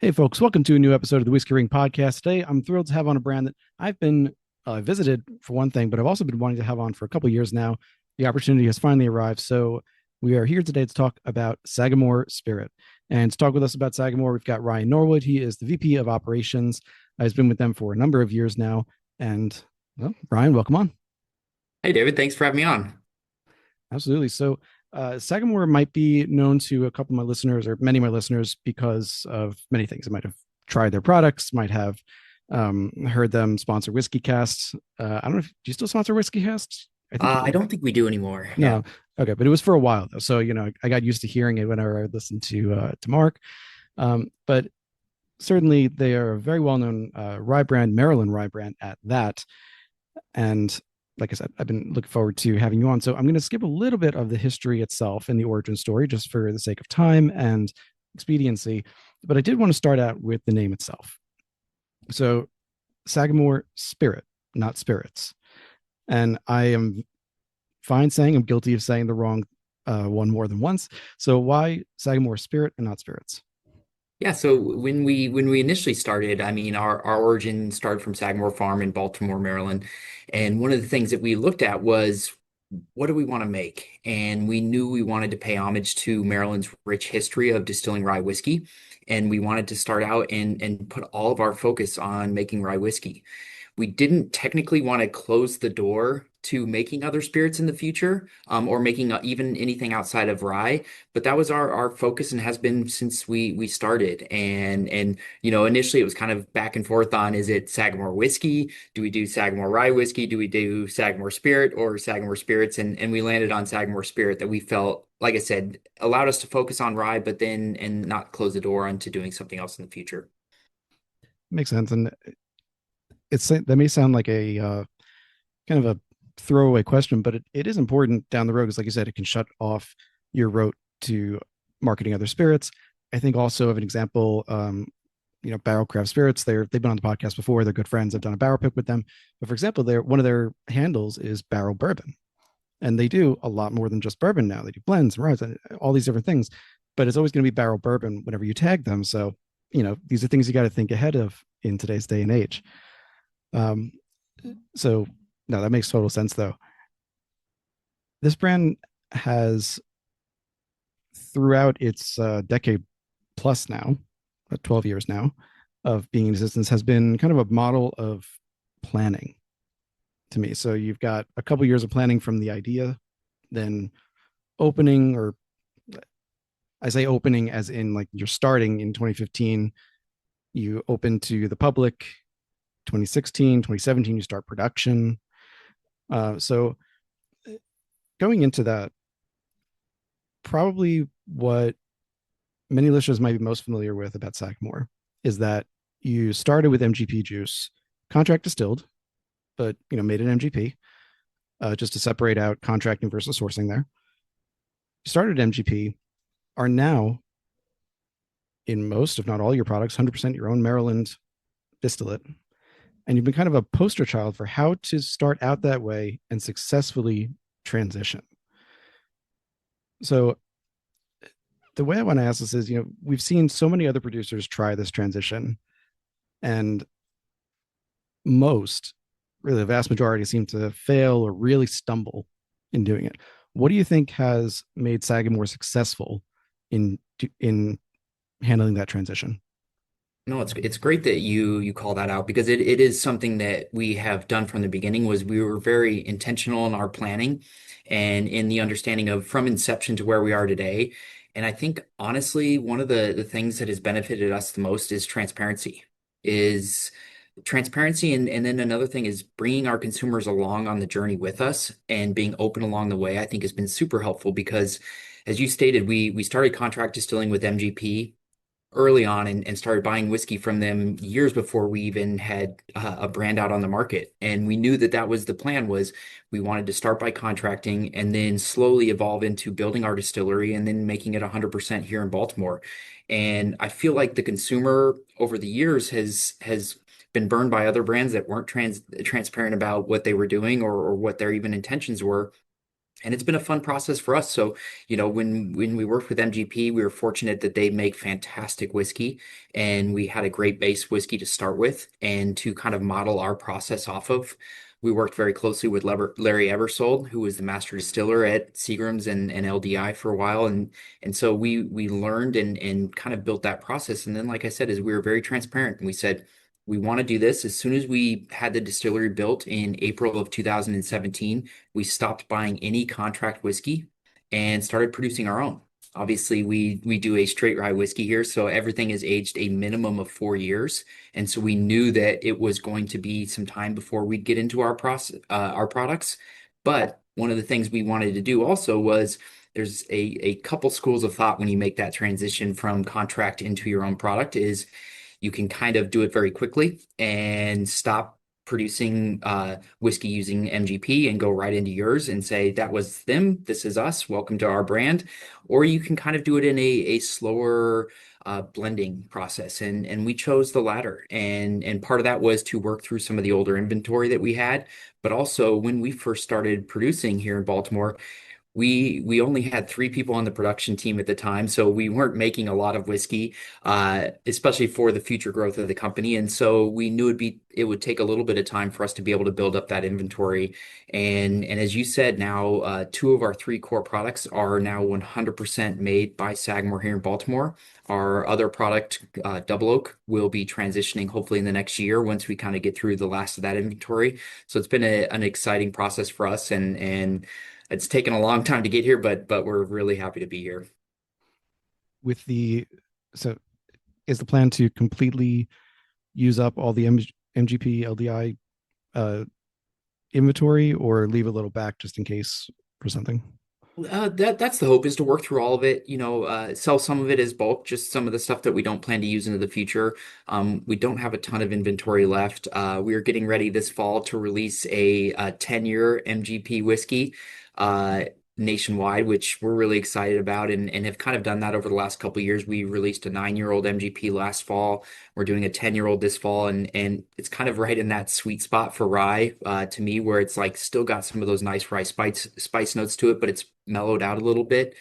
Hey, folks, welcome to a new episode of the Whiskey Ring Podcast. Today, I'm thrilled to have on a brand that I've been visited for one thing, but I've also been wanting to have on for a couple of years now. The opportunity has finally arrived. So, we are here today to talk about Sagamore Spirit. And to talk with us about Sagamore, we've got Ryan Norwood. He is the VP of Operations. He's been with them for a number of years now. And, well, Ryan, welcome on. Hey, David, thanks for having me on. Absolutely. So, Sagamore might be known to a couple of my listeners or many of my listeners because of many things. I might have tried their products, might have heard them sponsor Whiskey Casts. I don't know if do you still sponsor Whiskey Casts? I think you I do, don't right? think we do anymore. Yeah. No. Okay, but it was for a while though. So, I got used to hearing it whenever I listened to Mark. But certainly they are a very well-known rye brand, Maryland rye brand at that. And like I said, I've been looking forward to having you on. So I'm going to skip a little bit of the history itself and the origin story just for the sake of time and expediency. But I did want to start out with the name itself. So Sagamore Spirit, not spirits. And I am fine saying I'm guilty of saying the wrong one more than once. So why Sagamore Spirit and not spirits? Yeah, so when we initially started, I mean, our origin started from Sagamore Farm in Baltimore, Maryland. And one of the things that we looked at was what do we want to make? And we knew we wanted to pay homage to Maryland's rich history of distilling rye whiskey. And we wanted to start out and put all of our focus on making rye whiskey. We didn't technically want to close the door to making other spirits in the future, or making even anything outside of rye. But that was our focus and has been since we started. And initially it was kind of back and forth on, is it Sagamore whiskey? Do we do Sagamore rye whiskey? Do we do Sagamore Spirit or Sagamore Spirits? And we landed on Sagamore Spirit that we felt, like I said, allowed us to focus on rye, but then and not close the door onto doing something else in the future. Makes sense. And that may sound like a kind of a throwaway question, but it is important down the road because, like you said, it can shut off your route to marketing other spirits. I think also of an example, Barrel Craft Spirits. They've been on the podcast before. They're good friends. I've done a barrel pick with them. But for example, they're one of their handles is Barrel Bourbon, and they do a lot more than just bourbon now. They do blends and ryes and all these different things. But it's always going to be Barrel Bourbon whenever you tag them. So these are things you got to think ahead of in today's day and age. Um, so no, that makes total sense though. This brand has throughout its decade plus now, 12 years now of being in existence, has been kind of a model of planning to me. So you've got a couple years of planning from the idea, then opening, or I say opening as in like you're starting in 2015, you open to the public, 2016, 2017, you start production. So going into that, probably what many listeners might be most familiar with about Sagamore is that you started with MGP juice, contract distilled, but made an MGP just to separate out contracting versus sourcing. There, you started MGP, are now in most, if not all, your products 100% your own Maryland distillate, and you've been kind of a poster child for how to start out that way and successfully transition. So the way I want to ask this is, we've seen so many other producers try this transition, and most, really the vast majority, seem to fail or really stumble in doing it. What do you think has made Sagamore successful in handling that transition? No, it's great that you call that out because it is something that we have done from the beginning. Was we were very intentional in our planning and in the understanding of from inception to where we are today. And I think honestly, one of the things that has benefited us the most is is transparency. And then another thing is bringing our consumers along on the journey with us and being open along the way, I think has been super helpful because as you stated, we started contract distilling with MGP early on and started buying whiskey from them years before we even had a brand out on the market. And we knew that that was the plan was we wanted to start by contracting and then slowly evolve into building our distillery and then making it 100% here in Baltimore. And I feel like the consumer over the years has been burned by other brands that weren't transparent about what they were doing or what their even intentions were. And it's been a fun process for us. So, when we worked with MGP, we were fortunate that they make fantastic whiskey, and we had a great base whiskey to start with and to kind of model our process off of. We worked very closely with Larry Ebersold, who was the master distiller at Seagram's and LDI for a while, and so we learned and kind of built that process. And then, like I said, is we were very transparent, and we said we want to do this. As soon as we had the distillery built in April of 2017, we stopped buying any contract whiskey and started producing our own. Obviously, we do a straight rye whiskey here, so everything is aged a minimum of 4 years, and so we knew that it was going to be some time before we'd get into our products. But one of the things we wanted to do also was there's a couple schools of thought when you make that transition from contract into your own product is you can kind of do it very quickly and stop producing whiskey using MGP and go right into yours and say, that was them, this is us, welcome to our brand. Or you can kind of do it in a slower blending process. And we chose the latter. And part of that was to work through some of the older inventory that we had. But also, when we first started producing here in Baltimore, we only had 3 people on the production team at the time, so we weren't making a lot of whiskey, especially for the future growth of the company. And so we knew it would take a little bit of time for us to be able to build up that inventory. And as you said, now 2 of our 3 core products are now 100% made by Sagamore here in Baltimore. Our other product, Double Oak, will be transitioning hopefully in the next year once we kind of get through the last of that inventory. So it's been an exciting process for us, and it's taken a long time to get here, but we're really happy to be here. With the so is the plan to completely use up all the MGP LDI uh, inventory, or leave a little back just in case for something? That's the hope, is to work through all of it, sell some of it as bulk, just some of the stuff that we don't plan to use into the future. We don't have a ton of inventory left. We are getting ready this fall to release a 10-year MGP whiskey uh, nationwide, which we're really excited about, and have kind of done that over the last couple of years. We released a 9-year-old MGP last fall. We're doing a 10-year-old this fall, and it's kind of right in that sweet spot for rye, to me, where it's like still got some of those nice rye spice notes to it, but it's mellowed out a little bit.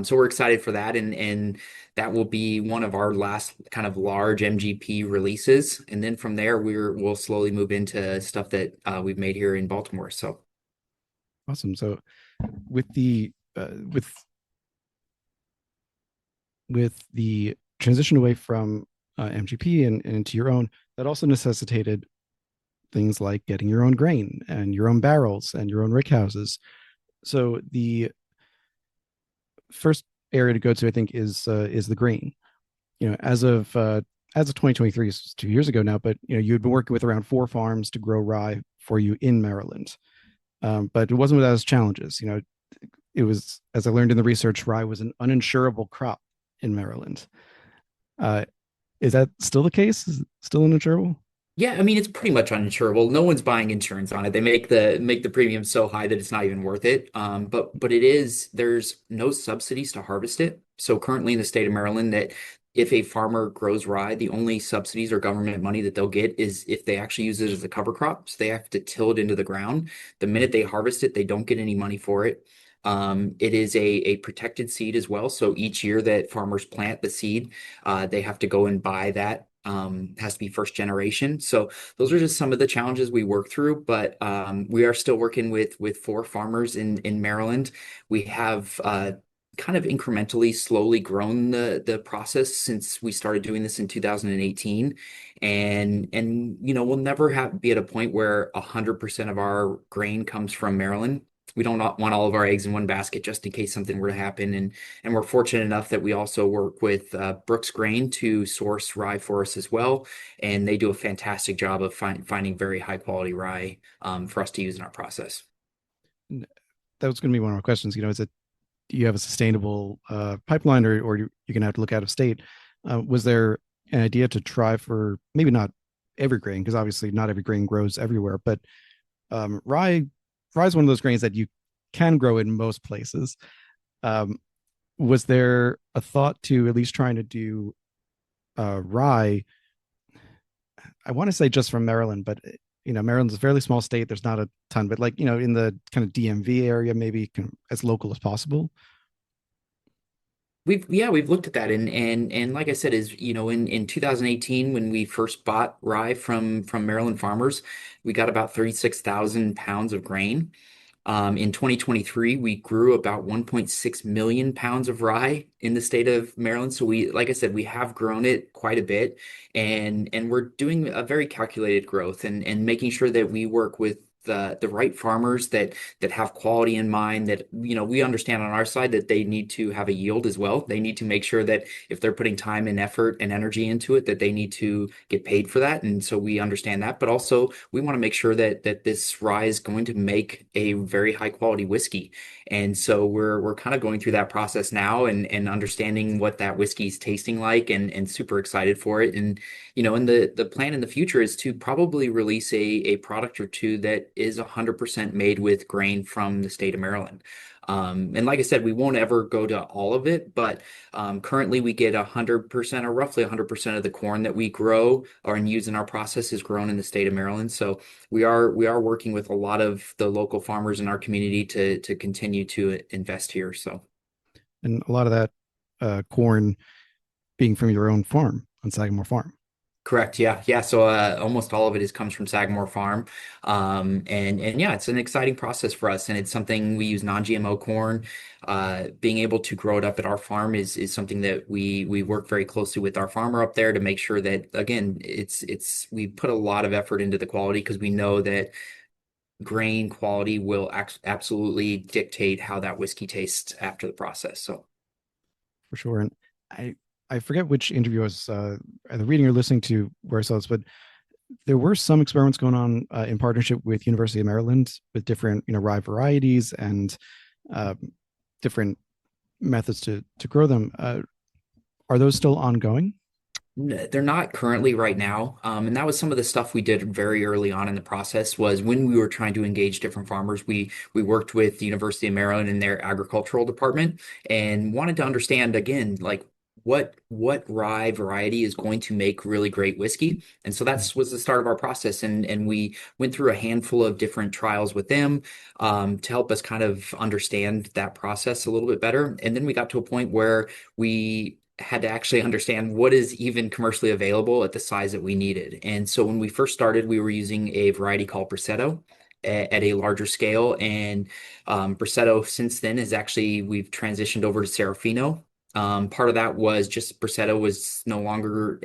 So we're excited for that, and that will be one of our last kind of large MGP releases. And then from there, we'll slowly move into stuff that we've made here in Baltimore. So. Awesome. So with the with the transition away from MGP and into your own, that also necessitated things like getting your own grain and your own barrels and your own rick houses. So the first area to go to, I think, is the grain. As of 2023, it's 2 years ago now, but you had been working with around 4 farms to grow rye for you in Maryland. But it wasn't without its challenges. It was, as I learned in the research, rye was an uninsurable crop in Maryland. Uh, is that still the case? Is it still uninsurable? Yeah, I mean it's pretty much uninsurable. No one's buying insurance on it. They make the premium so high that it's not even worth it. But it is. There's no subsidies to harvest it. So currently in the state of Maryland, that if a farmer grows rye, the only subsidies or government money that they'll get is if they actually use it as a cover crop. So they have to till it into the ground. The minute they harvest it, they don't get any money for it. It is a protected seed as well. So each year that farmers plant the seed, they have to go and buy that. Has to be first generation. So those are just some of the challenges we work through, but we are still working with 4 farmers in Maryland. We have kind of incrementally, slowly grown the process since we started doing this in 2018, and we'll never be at a point where 100% of our grain comes from Maryland. We don't want all of our eggs in one basket just in case something were to happen. And we're fortunate enough that we also work with Brooks Grain to source rye for us as well. And they do a fantastic job of finding very high quality rye for us to use in our process. That was going to be one of my questions. Is it, do you have a sustainable pipeline, or you're going to have to look out of state? Was there an idea to try for maybe not every grain, because obviously not every grain grows everywhere, but rye is one of those grains that you can grow in most places. Um, was there a thought to at least trying to do rye? I want to say just from Maryland, but Maryland's a fairly small state. There's not a ton, but like, in the kind of DMV area, maybe as local as possible. We've looked at that, and like I said, is in 2018 when we first bought rye from Maryland farmers, we got about 36,000 pounds of grain. In 2023, we grew about 1.6 million pounds of rye in the state of Maryland. So like I said, we have grown it quite a bit, and we're doing a very calculated growth and making sure that we work with the right farmers that have quality in mind, that we understand on our side that they need to have a yield as well. They need to make sure that if they're putting time and effort and energy into it, that they need to get paid for that. And so we understand that, but also we want to make sure that this rye is going to make a very high quality whiskey. And so we're kind of going through that process now, and understanding what that whiskey is tasting like, and super excited for it. And the plan in the future is to probably release a product or two that is 100% made with grain from the state of Maryland. And like I said, we won't ever go to all of it, but currently we get 100% or roughly 100% of the corn that we grow or and use in our process is grown in the state of Maryland. So we are working with a lot of the local farmers in our community to continue to invest here. So. And a lot of that corn being from your own farm on Sagamore Farm. Correct. Yeah. Yeah. So almost all of it comes from Sagamore Farm. And yeah, it's an exciting process for us. And it's something we use non-GMO corn. Being able to grow it up at our farm is something that we work very closely with our farmer up there to make sure that, again, it's we put a lot of effort into the quality because we know that grain quality will absolutely dictate how that whiskey tastes after the process. So. For sure. And I I forget which interview I was either reading or listening to where I saw this, but there were some experiments going on in partnership with University of Maryland with different rye varieties and uh, different methods to grow them. Are those still ongoing? They're not currently right now. And that was some of the stuff we did very early on in the process was when we were trying to engage different farmers, we worked with the University of Maryland in their agricultural department and wanted to understand again, like what rye variety is going to make really great whiskey. And so that's was the start of our process. And we went through a handful of different trials with them to help us kind of understand that process a little bit better. And then we got to a point where we had to actually understand what is even commercially available at the size that we needed. And so when we first started, we were using a variety called Brissetto at a larger scale. And Brissetto since then is actually, we've transitioned over to Serafino. Part of that was just Brissetto was no longer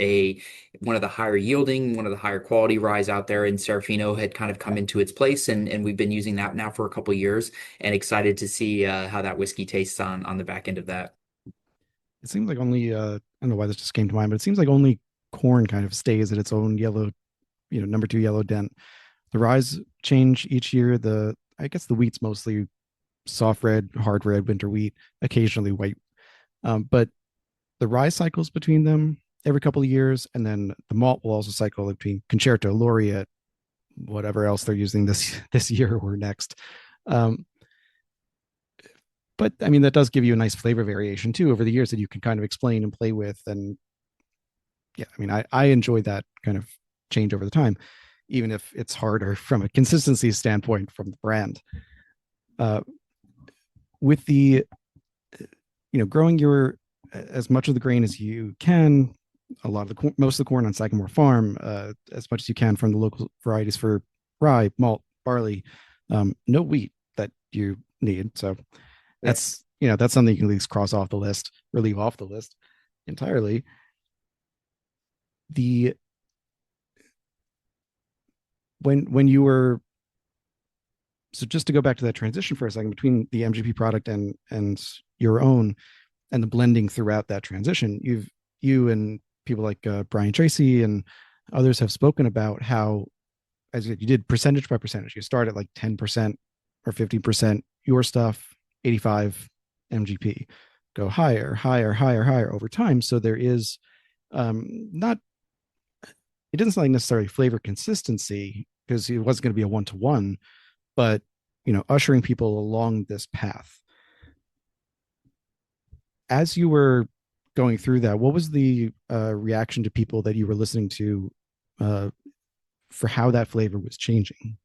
one of the higher yielding, one of the higher quality ryes out there, and Serafino had kind of come into its place, and we've been using that now for a couple of years, and excited to see how that whiskey tastes on the back end of that. It seems like only I don't know why this just came to mind, but it seems like only corn kind of stays at its own yellow, number two yellow dent. The ryes change each year. The I guess the wheat's mostly soft red, hard red, winter wheat, occasionally white. But the rye cycles between them every couple of years, and then the malt will also cycle between Concerto, Laureate, whatever else they're using this year or next. Um, but I mean, that does give you a nice flavor variation too over the years that you can kind of explain and play with. And yeah, I mean, I enjoy that kind of change over the time, even if it's harder from a consistency standpoint from the brand. Uh, with the growing your as much of the grain as you can, a lot of the most of the corn on Sagamore Farm, as much as you can from the local varieties for rye, malt, barley, no wheat that you need. So Yeah. that's something you can at least cross off the list or leave off the list entirely. The when you were so just to go back to that transition for a second between the MGP product and your own and the blending throughout that transition, you and people like Brian Tracy and others have spoken about how as you did percentage by percentage. You start at like 10% or 15% your stuff, 85 MGP, go higher, higher, higher, higher over time. So there is not it doesn't sound like necessarily flavor consistency because it wasn't going to be a one-to-one, but ushering people along this path. As you were going through that, what was the reaction to people that you were listening to uh, for how that flavor was changing?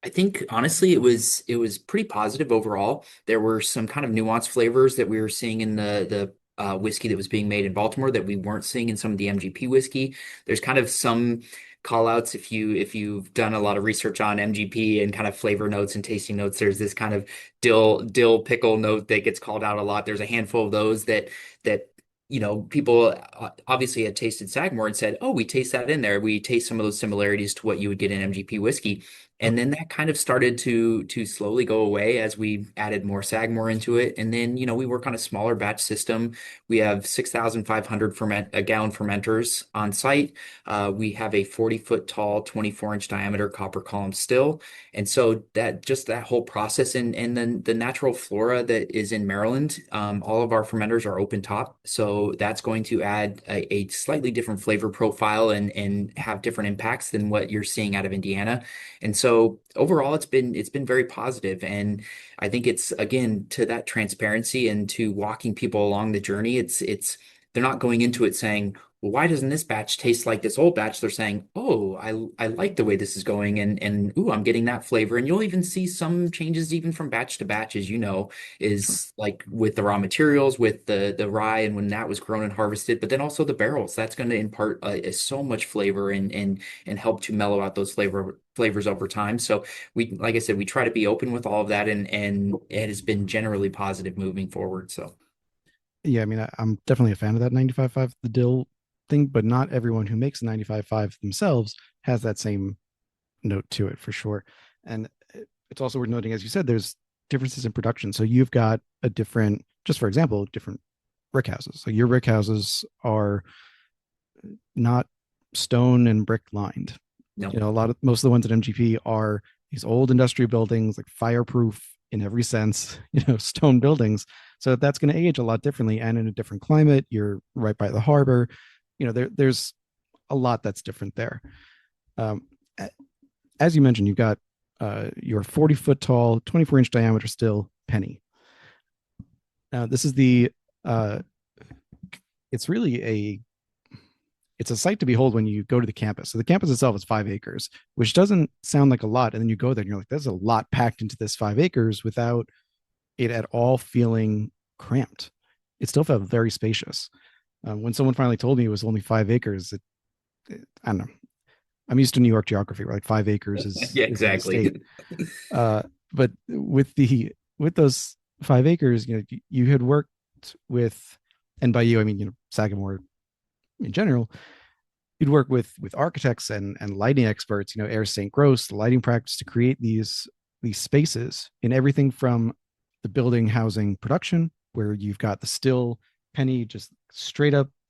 I think honestly it was pretty positive overall. There were some kind of nuanced flavors that we were seeing in the whiskey that was being made in Baltimore that we weren't seeing in some of the MGP whiskey. There's kind of some call outs if you've done a lot of research on MGP and kind of flavor notes and tasting notes. There's this kind of dill pickle note that gets called out a lot. There's a handful of those that people obviously had tasted Sagamore and said, "Oh, we taste that in there. We taste some of those similarities to what you would get in MGP whiskey." And then that kind of started to slowly go away as we added more Sagamore into it. And then, we work on a smaller batch system. We have 6,500 a gallon fermenters on site. We have a 40-foot tall, 24-inch diameter copper column still. And so that whole process and then the natural flora that is in Maryland, all of our fermenters are open top. So that's going to add a slightly different flavor profile and have different impacts than what you're seeing out of Indiana. And so overall, it's been very positive, and I think it's again to that transparency and to walking people along the journey. It's they're not going into it saying, "Well, why doesn't this batch taste like this old batch?" They're saying, "Oh, I like the way this is going, and ooh, I'm getting that flavor." And you'll even see some changes even from batch to batch, as you know, Sure. is like with the raw materials, with the rye, and when that was grown and harvested, but then also the barrels. That's going to impart so much flavor and help to mellow out those flavors over time. So like I said, we try to be open with all of that, and it has been generally positive moving forward. So Yeah, I mean, I'm definitely a fan of that 95.5, the dill thing, but not everyone who makes 95.5 themselves has that same note to it for sure. And it's also worth noting, as you said, there's differences in production. So you've got a different, just for example, different rick houses. So your rick houses are not stone and brick lined. no. Most of the ones at MGP are these old industrial buildings, like fireproof in every sense, stone buildings. So that's going to age a lot differently and in a different climate. You're right by the harbor. There's a lot that's different there. Um, as you mentioned, you've got your 40-foot tall, 24-inch diameter still penny. Now, this is uh, it's really it's a sight to behold when you go to the campus. So the campus itself is 5 acres, which doesn't sound like a lot. And then you go there and you're like, there's a lot packed into this 5 acres without it at all feeling cramped. It still felt very spacious. When someone finally told me it was only 5 acres, I don't know. I'm used to New York geography, where like 5 acres is Yeah, the exactly. state. But with those 5 acres, you had worked with, and by you I mean Sagamore in general, you'd work with architects and lighting experts, Air St. Gross, the lighting practice, to create these spaces in everything from the building housing production, where you've got the still penny just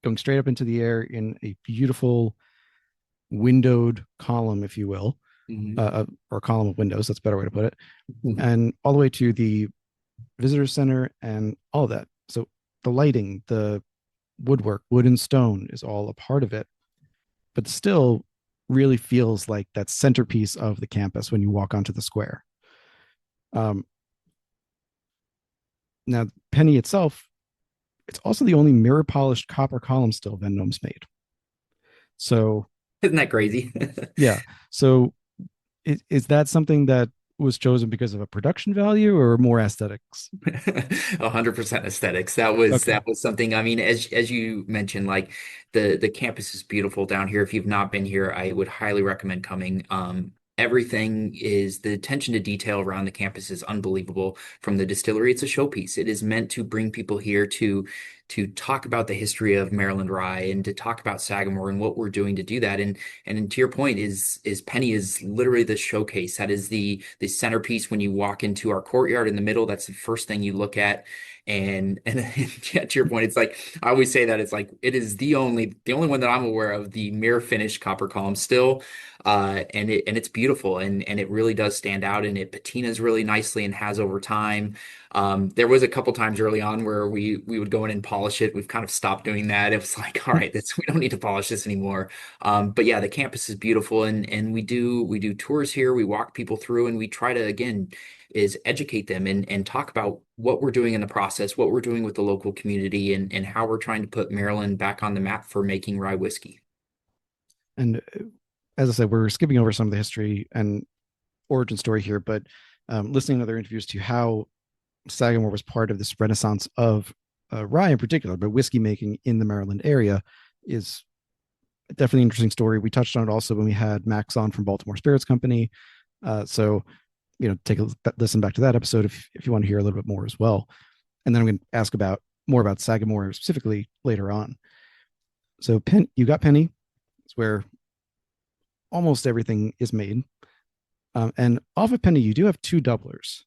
going straight up into the air in a beautiful windowed column, if you will, Mhm. or column of windows. That's a better way to put it. Mhm. And all the way to the visitor center and all of that. So the lighting, the woodwork, wood and stone is all a part of it, but still really feels like that centerpiece of the campus when you walk onto the square. Um, Now, Penny itself, it's also the only mirror polished copper column still Vendôme's made. So, Isn't that crazy? yeah. So, is that something that was chosen because of a production value or more aesthetics? 100% aesthetics. That was something. I mean, as you mentioned, like the campus is beautiful down here. If you've not been here, I would highly recommend coming. Everything is the attention to detail around the campus is unbelievable. From the distillery, it's a showpiece. It is meant to bring people here to talk about the history of Maryland rye and to talk about Sagamore and what we're doing to do that. And to your point, is Penny is literally the showcase. That is the centerpiece when you walk into our courtyard in the middle. That's the first thing you look at. And yeah, to your point, it's like I always say that it's like it is the only one that I'm aware of, the mirror finished copper column still. And it's beautiful and it really does stand out and it patinas really nicely and has over time. There was a couple times early on where we would go in and polish it. We've kind of stopped doing that. It was like, all right, we don't need to polish this anymore. But yeah, the campus is beautiful, and we do tours here. We walk people through, and we try to again is educate them and talk about what we're doing in the process, what we're doing with the local community, and how we're trying to put Maryland back on the map for making rye whiskey. And as I said, we're skipping over some of the history and origin story here, but listening to other interviews to how Sagamore was part of this renaissance of rye in particular, but whiskey making in the Maryland area is definitely an interesting story. We touched on it also when we had Max on from Baltimore Spirits Company. So, take a listen back to that episode if you want to hear a little bit more as well. And then I'm going to ask about more about Sagamore specifically later on. So, you got Penny. It's where almost everything is made. And off of Penny, you do have two doublers.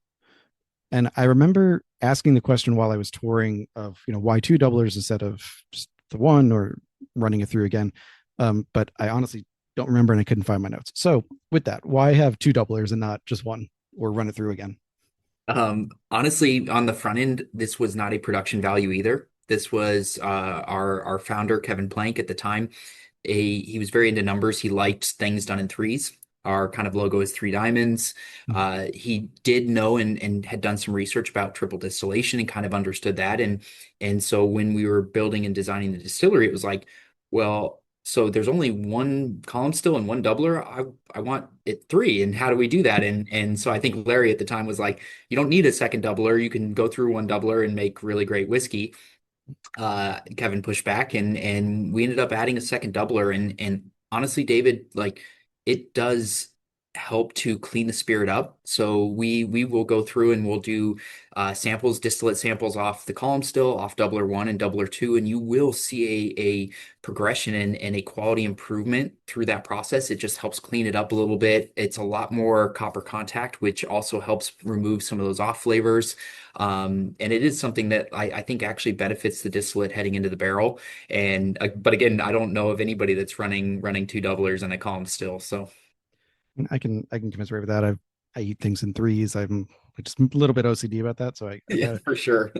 And I remember asking the question while I was touring of, why two doublers instead of just the one or running it through again. But I honestly don't remember and I couldn't find my notes. So with that, why have two doublers and not just one or run it through again? Honestly, on the front end, this was not a production value either. This was our founder, Kevin Plank, at the time. He was very into numbers. He liked things done in threes. Our kind of logo is three diamonds. He did know and had done some research about triple distillation and kind of understood that. And so when we were building and designing the distillery, it was like, well, so there's only one column still and one doubler. I want it three. And how do we do that? And so I think Larry at the time was like, you don't need a second doubler. You can go through one doubler and make really great whiskey. Kevin pushed back and we ended up adding a second doubler and honestly, David, like it does help to clean the spirit up. So we will go through and we'll do samples, distillate samples off the column still, off doubler one and doubler two, and you will see a progression and a quality improvement through that process. It just helps clean it up a little bit. It's a lot more copper contact, which also helps remove some of those off flavors. And it is something that I think actually benefits the distillate heading into the barrel. And but again, I don't know of anybody that's running two doublers and a column still. So I can convince Ray with that. I eat things in threes. I'm just a little bit OCD about that, so I yeah, got it. for sure.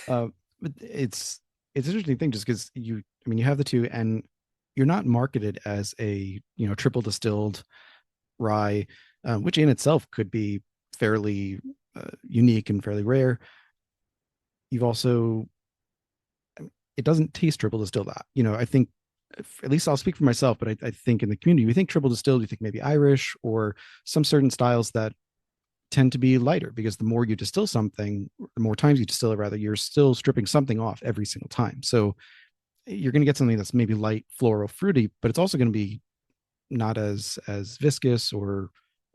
But it's an interesting thing just because you have the two, and you're not marketed as a triple distilled rye, which in itself could be fairly unique and fairly rare. You've also it doesn't taste triple distilled. I think at least I'll speak for myself, but I think in the community, we think triple distilled, we think maybe Irish or some certain styles that tend to be lighter because the more you distill something, the more times you distill it, rather, you're still stripping something off every single time. So you're going to get something that's maybe light, floral, fruity, but it's also going to be not as viscous or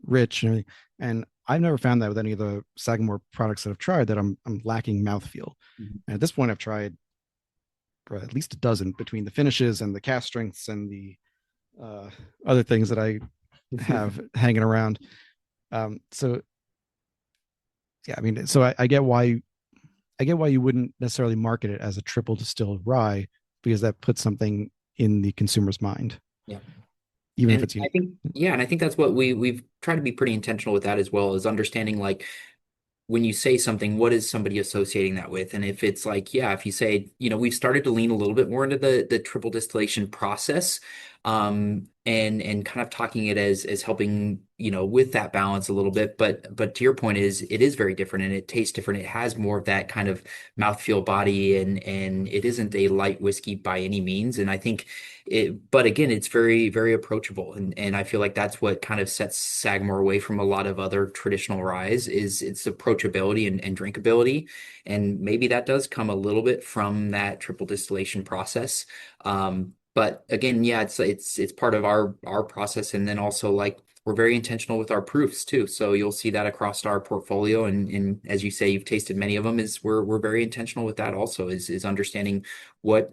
rich. And I've never found that with any of the Sagamore products that I've tried that I'm lacking mouthfeel. Mhm. And at this point, I've tried at least a dozen between the finishes and the cast strengths and the uh, other things that I have hanging around. So yeah, I mean, so I get why you wouldn't necessarily market it as a triple distilled rye because that puts something in the consumer's mind, Yeah. even if And it's I unique. think, yeah, and I think that's what we've tried to be pretty intentional with that as well, is understanding like when you say something, what is somebody associating that with? And if it's like, yeah, if you say, we've started to lean a little bit more into the triple distillation process, and kind of talking it as helping, with that balance a little bit. But to your point is it is very different and it tastes different. It has more of that kind of mouthfeel body and it isn't a light whiskey by any means. And I think but again, it's very, very approachable. And I feel like that's what kind of sets Sagamore away from a lot of other traditional ryes is its approachability and drinkability. And maybe that does come a little bit from that triple distillation process. But again, yeah, it's part of our process. And then also like we're very intentional with our proofs too. So you'll see that across our portfolio. And as you say, you've tasted many of them, is we're very intentional with that also, is understanding what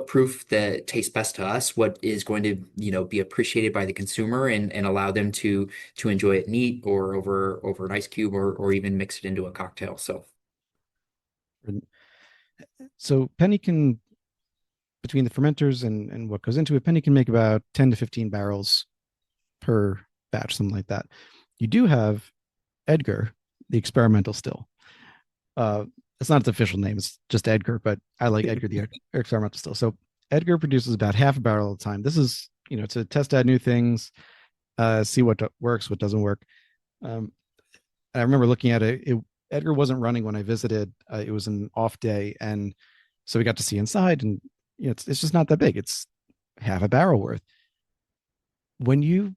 proof that tastes best to us, what is going to, be appreciated by the consumer and allow them to enjoy it neat or over an ice cube or even mix it into a cocktail. So So Penny can, between the fermenters and what goes into it, Penny can make about 10 to 15 barrels per batch, something like that. You do have Edgar, the experimental still. Uh, it's not its official name; it's just Edgar, but I like Edgar, the experimental still. So Edgar produces about half a barrel at a time. This is to test out new things, see what works, what doesn't work. Um, I remember looking at it. Edgar wasn't running when I visited. It was an off day, and so we got to see inside, and it's just not that big. It's half a barrel worth. When you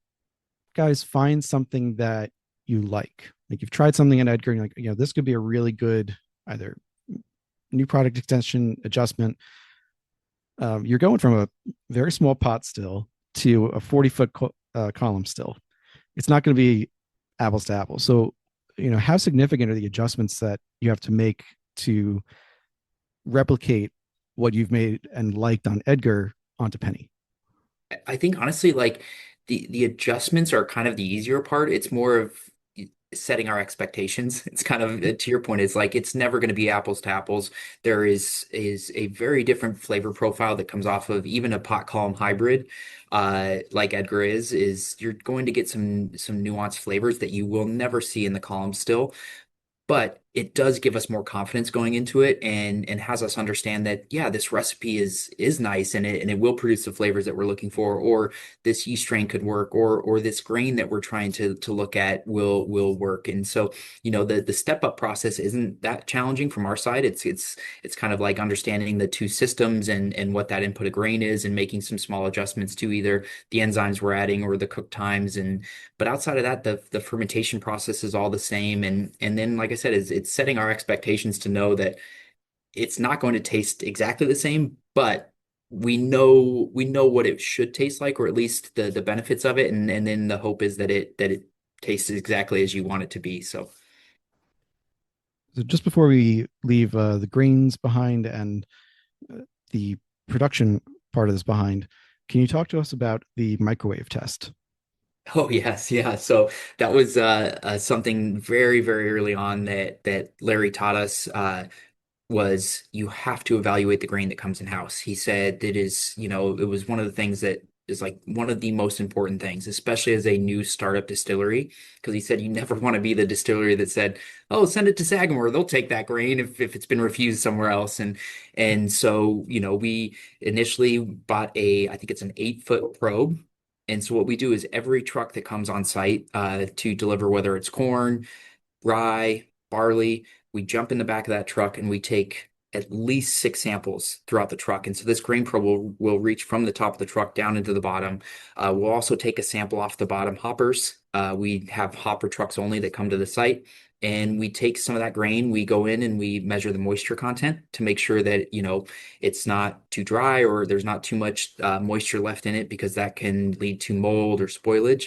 guys find something that you like you've tried something in Edgar and you're like, this could be a really good either new product extension adjustment. You're going from a very small pot still to a 40-foot column still. It's not going to be apples to apples. So, how significant are the adjustments that you have to make to replicate what you've made and liked on Edgar onto Penny? I think honestly, like the adjustments are kind of the easier part. It's more of setting our expectations. It's kind of to your point, it's like it's never going to be apples to apples. There is a very different flavor profile that comes off of even a pot column hybrid, like Edgar is you're going to get some nuanced flavors that you will never see in the column still, but it does give us more confidence going into it and has us understand that yeah, this recipe is nice and it will produce the flavors that we're looking for, or this yeast strain could work, or this grain that we're trying to look at will work. And so the step up process isn't that challenging from our side. It's kind of like understanding the two systems and what that input of grain is, and making some small adjustments to either the enzymes we're adding or the cook times. And but outside of that, the fermentation process is all the same. And then, like I said, it's setting our expectations to know that it's not going to taste exactly the same, but we know what it should taste like, or at least the benefits of it. And then the hope is that it tastes exactly as you want it to be. So So just before we leave the grains behind and the production part of this behind, can you talk to us about the microwave test? oh yes, yeah. So that was something very, very early on that Larry taught us. Was you have to evaluate the grain that comes in house. He said it is, it was one of the things that is like one of the most important things, especially as a new startup distillery, because he said you never want to be the distillery that said, "Oh, send it to Sagamore, they'll take that grain if it's been refused somewhere else." And so, we initially bought I think it's an 8-foot probe. And so what we do is every truck that comes on site to deliver, whether it's corn, rye, barley. We jump in the back of that truck and we take at least 6 samples throughout the truck. And so this grain probe will reach from the top of the truck down into the bottom. We'll also take a sample off the bottom hoppers. We have hopper trucks only that come to the site. And we take some of that grain, we go in and we measure the moisture content to make sure that, it's not too dry or there's not too much moisture left in it, because that can lead to mold or spoilage.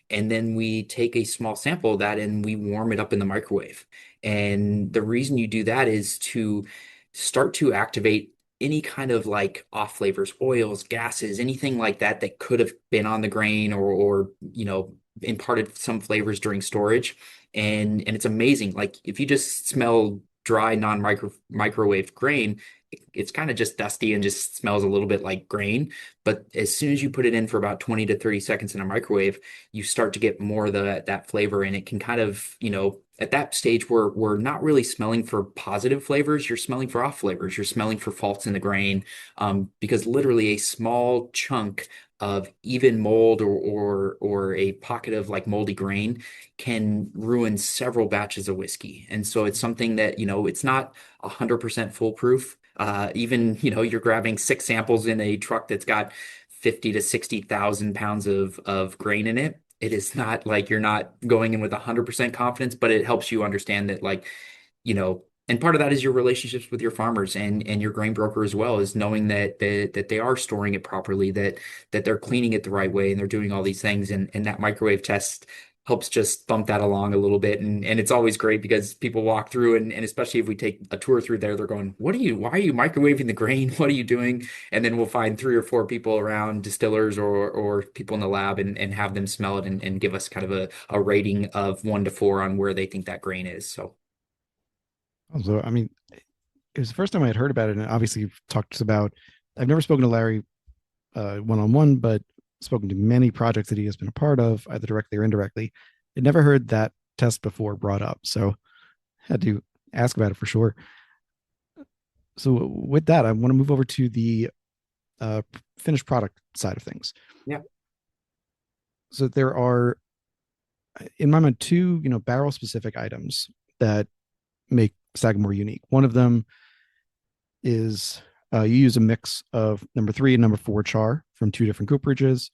And then we take a small sample of that and we warm it up in the microwave. And the reason you do that is to start to activate any kind of like off flavors, oils, gases, anything like that that could have been on the grain or imparted some flavors during storage. And it's amazing. Like if you just smell dry non-microwave grain, it's kind of just dusty and just smells a little bit like grain. But as soon as you put it in for about 20 to 30 seconds in a microwave, you start to get more of that flavor, and it can kind of, at that stage we're not really smelling for positive flavors. You're smelling for off flavors. You're smelling for faults in the grain, because literally a small chunk of even mold or a pocket of like moldy grain can ruin several batches of whiskey. And so it's something that, it's not 100% foolproof. Even, you're grabbing 6 samples in a truck that's got 50 to 60,000 pounds of grain in it. It is not like you're not going in with 100% confidence, but it helps you understand that, like, and part of that is your relationships with your farmers and your grain broker as well, is knowing that they are storing it properly, that they're cleaning it the right way, and they're doing all these things. And that microwave test helps just bump that along a little bit. And it's always great because people walk through, and especially if we take a tour through there, they're going, why are you microwaving the grain? What are you doing? And then we'll find 3 or 4 people around, distillers or people in the lab, and have them smell it and give us kind of a rating of 1 to 4 on where they think that grain is. So. So, I mean, it was the first time I had heard about it, and obviously you've talked about. I've never spoken to Larry one on one, but spoken to many projects that he has been a part of, either directly or indirectly. I'd never heard that test before brought up, so had to ask about it for sure. So with that, I want to move over to the uh, finished product side of things. Yeah. So there are, in my mind, two barrel specific items that make Sagamore unique. One of them is you use a mix of number 3 and number 4 char from 2 different cooperages.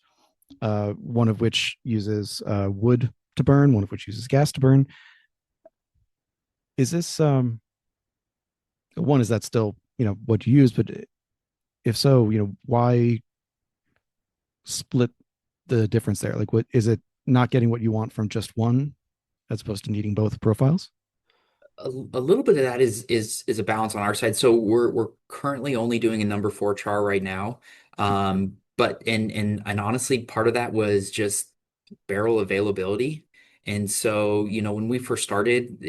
one of which uses wood to burn, one of which uses gas to burn. Is this one, is that still, what you use? But if so, why split the difference there? Like, what is it, not getting what you want from just one as opposed to needing both profiles? A little bit of that is a balance on our side. So we're currently only doing a number four char right now. But and honestly, part of that was just barrel availability. And so, when we first started,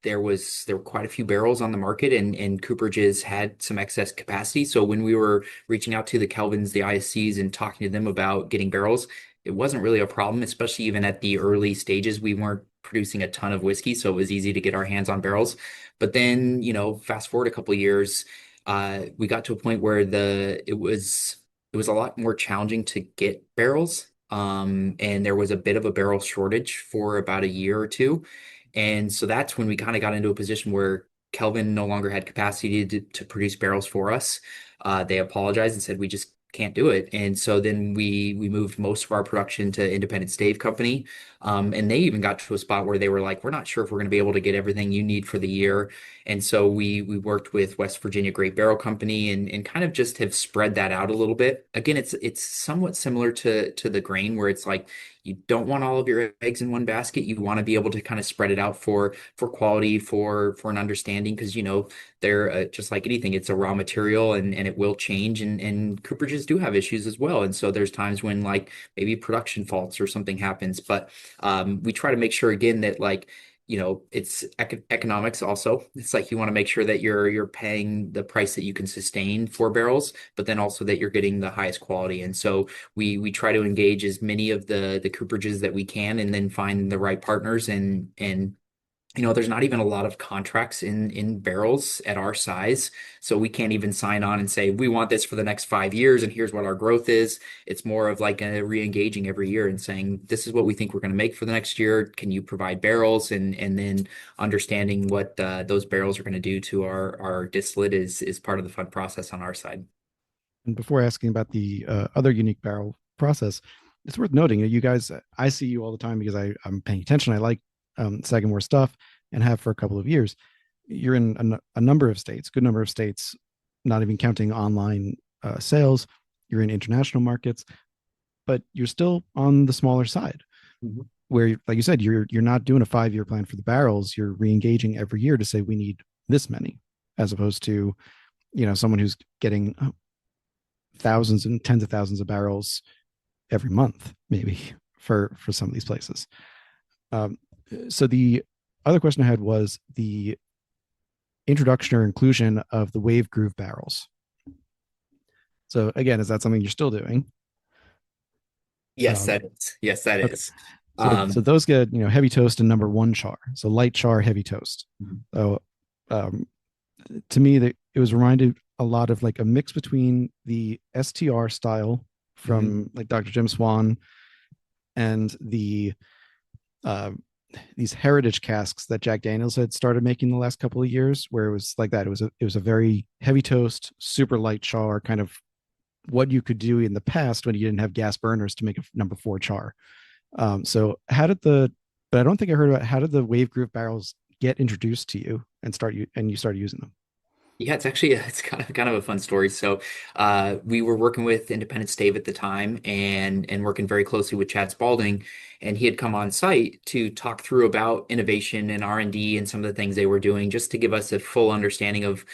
there were quite a few barrels on the market, and Cooperage's had some excess capacity. So when we were reaching out to the Kelvins, the ISCs, and talking to them about getting barrels, it wasn't really a problem, especially even at the early stages. We weren't producing a ton of whiskey, so it was easy to get our hands on barrels. But then, fast forward a couple of years, we got to a point where it was a lot more challenging to get barrels. And there was a bit of a barrel shortage for about a year or two. And so that's when we kind of got into a position where Kelvin no longer had capacity to produce barrels for us. They apologized and said we just can't do it. And so then we moved most of our production to Independent Stave Company. And they even got to a spot where they were like, we're not sure if we're going to be able to get everything you need for the year. And so we worked with West Virginia Great Barrel Company and kind of just have spread that out a little bit. Again, it's somewhat similar to the grain, where it's like you don't want all of your eggs in one basket. You want to be able to kind of spread it out for quality, for an understanding, because they're just like anything, it's a raw material, and it will change, and cooperages do have issues as well. And so there's times when like maybe production faults or something happens, but we try to make sure again that like it's economics also. It's like you want to make sure that you're paying the price that you can sustain for barrels, but then also that you're getting the highest quality. And so we try to engage as many of the cooperages that we can, and then find the right partners. And there's not even a lot of contracts in barrels at our size. So we can't even sign on and say, we want this for the next 5 years and here's what our growth is. It's more of like a re-engaging every year and saying, this is what we think we're going to make for the next year. Can you provide barrels? And then understanding what those barrels are going to do to our distillate is part of the fun process on our side. And before asking about the other unique barrel process, it's worth noting that you guys, I see you all the time because I'm paying attention. I like Sagamore stuff and have for a couple of years. You're in a number of states, good number of states, not even counting online sales. You're in international markets, but you're still on the smaller side. Mhm. Where, like you said, you're not doing a 5 year plan for the barrels. You're re-engaging every year to say we need this many, as opposed to someone who's getting thousands and tens of thousands of barrels every month, maybe for some of these places. Um, so the other question I had was the introduction or inclusion of the wave groove barrels. So again, is that something you're still doing? Yes, Um, that is. Yes, that okay, is. so Um, those get heavy toast and number one char. So light char, heavy toast. mhm. So um, to me, that it was reminded a lot of like a mix between the STR style Mhm. from like Dr. Jim Swan and uh, these heritage casks that Jack Daniels had started making the last couple of years, where it was like that. It was a very heavy toast, super light char, kind of what you could do in the past when you didn't have gas burners to make a number four char. So how did but I don't think I heard about how did the wave groove barrels get introduced to you and you started using them? Yeah, it's actually it's kind of a fun story. So, we were working with Independent Stave at the time, and working very closely with Chad Spalding, and he had come on site to talk through about innovation and R&D and some of the things they were doing, just to give us a full understanding of,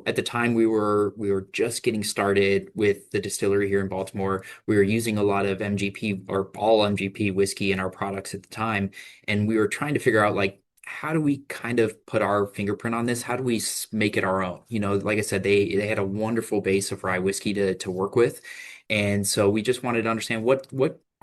at the time we were just getting started with the distillery here in Baltimore. We were using a lot of MGP or all MGP whiskey in our products at the time, and we were trying to figure out like, how do we kind of put our fingerprint on this? How do we make it our own? Like I said, they had a wonderful base of rye whiskey to work with, and so we just wanted to understand what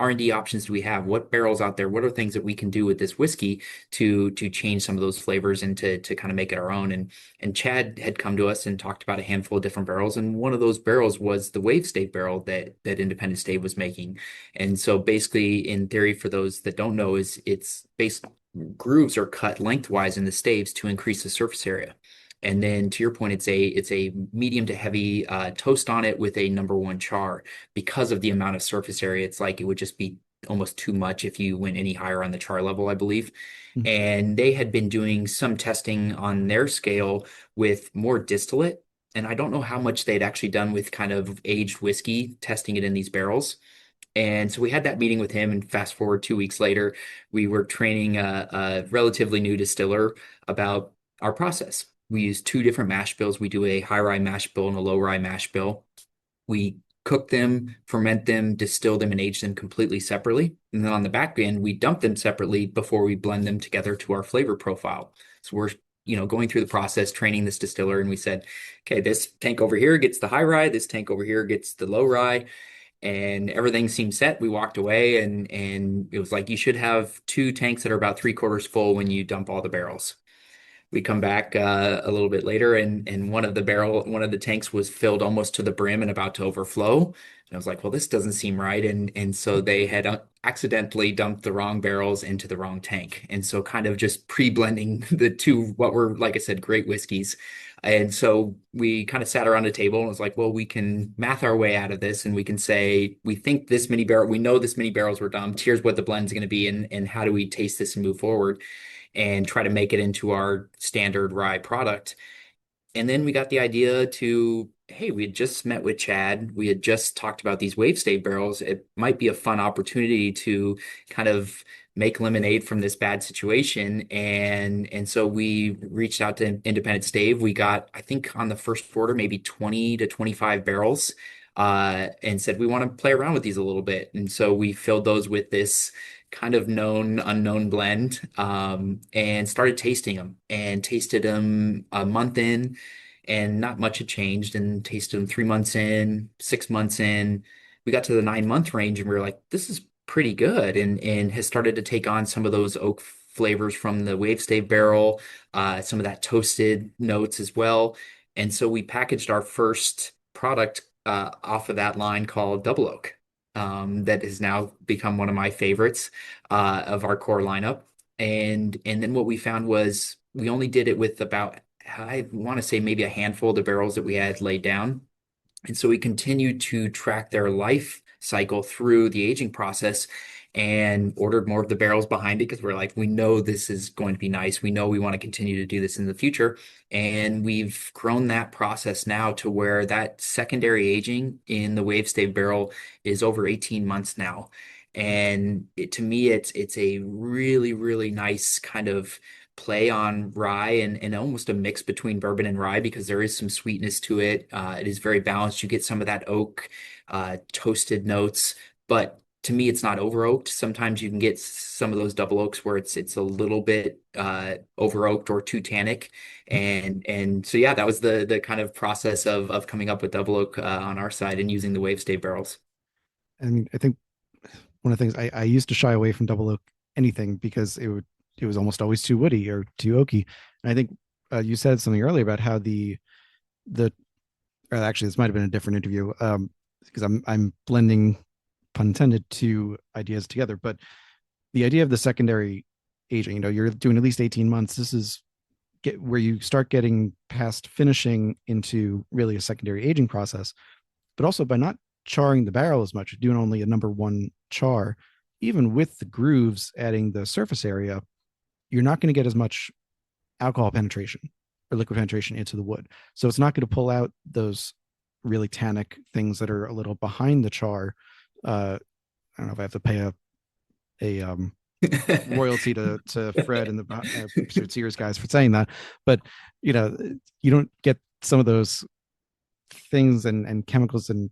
R&D options do we have? What barrels out there? What are things that we can do with this whiskey to change some of those flavors and to kind of make it our own? And Chad had come to us and talked about a handful of different barrels, and one of those barrels was the Wave State barrel that Independent Stave was making. And so basically, in theory, for those that don't know, is it's based grooves are cut lengthwise in the staves to increase the surface area. And then to your point, it's a medium to heavy toast on it with a number one char. Because of the amount of surface area, it's like it would just be almost too much if you went any higher on the char level, I believe. Mhm. And they had been doing some testing on their scale with more distillate. And I don't know how much they'd actually done with kind of aged whiskey, testing it in these barrels. And so we had that meeting with him, and fast forward 2 weeks later, we were training a relatively new distiller about our process. We use two different mash bills. We do a high rye mash bill and a low rye mash bill. We cook them, ferment them, distill them, and age them completely separately. And then on the back end, we dump them separately before we blend them together to our flavor profile. So we're going through the process, training this distiller, and we said, okay, this tank over here gets the high rye, this tank over here gets the low rye, and everything seemed set. We walked away, and it was like you should have two tanks that are about three-quarters full when you dump all the barrels. We come back a little bit later, and one of the tanks was filled almost to the brim and about to overflow. And I was like, well, this doesn't seem right. And so they had accidentally dumped the wrong barrels into the wrong tank. And so kind of just pre-blending the two, what were, like I said, great whiskeys. And so we kind of sat around a table and was like, well, we can math our way out of this, and we can say, we think we know this many barrels were dumped. Here's what the blend's going to be, and how do we taste this and move forward and try to make it into our standard rye product. And then we got the idea to, hey, we had just met with Chad. We had just talked about these wave stave barrels. It might be a fun opportunity to kind of make lemonade from this bad situation. And so we reached out to Independent Stave. We got, I think on the first order, maybe 20 to 25 barrels. And said we want to play around with these a little bit. And so we filled those with this kind of known unknown blend, and started tasting them, and tasted them a month in, and not much had changed, and tasted them 3 months in, 6 months in. We got to the 9 month range, and we were like, this is pretty good, and has started to take on some of those oak flavors from the wave stave barrel, some of that toasted notes as well. And so we packaged our first product off of that line called Double Oak, that has now become one of my favorites of our core lineup. And then what we found was we only did it with about, I want to say, maybe a handful of the barrels that we had laid down. And so we continued to track their life cycle through the aging process and ordered more of the barrels behind it, because we're like, we know this is going to be nice. We know we want to continue to do this in the future. And we've grown that process now to where that secondary aging in the wave stave barrel is over 18 months now. And to me, it's a really, really nice kind of play on rye, and almost a mix between bourbon and rye, because there is some sweetness to it. It is very balanced. You get some of that oak, toasted notes, but to me, it's not over oaked. Sometimes you can get some of those double oaks where it's a little bit over oaked or too tannic, and so yeah, that was the kind of process of coming up with double oak on our side and using the wave stave barrels. And I think one of the things I used to shy away from double oak anything because it was almost always too woody or too oaky. And I think you said something earlier about how the or actually this might have been a different interview, because I'm blending, pun intended, two ideas together. But the idea of the secondary aging, you're doing at least 18 months. This is where you start getting past finishing into really a secondary aging process. But also by not charring the barrel as much, doing only a number one char, even with the grooves adding the surface area, you're not going to get as much alcohol penetration or liquid penetration into the wood. So it's not going to pull out those really tannic things that are a little behind the char. I don't know if I have to pay a royalty to Fred and the Pursuit Sears guys for saying that, but you know, you don't get some of those things and chemicals and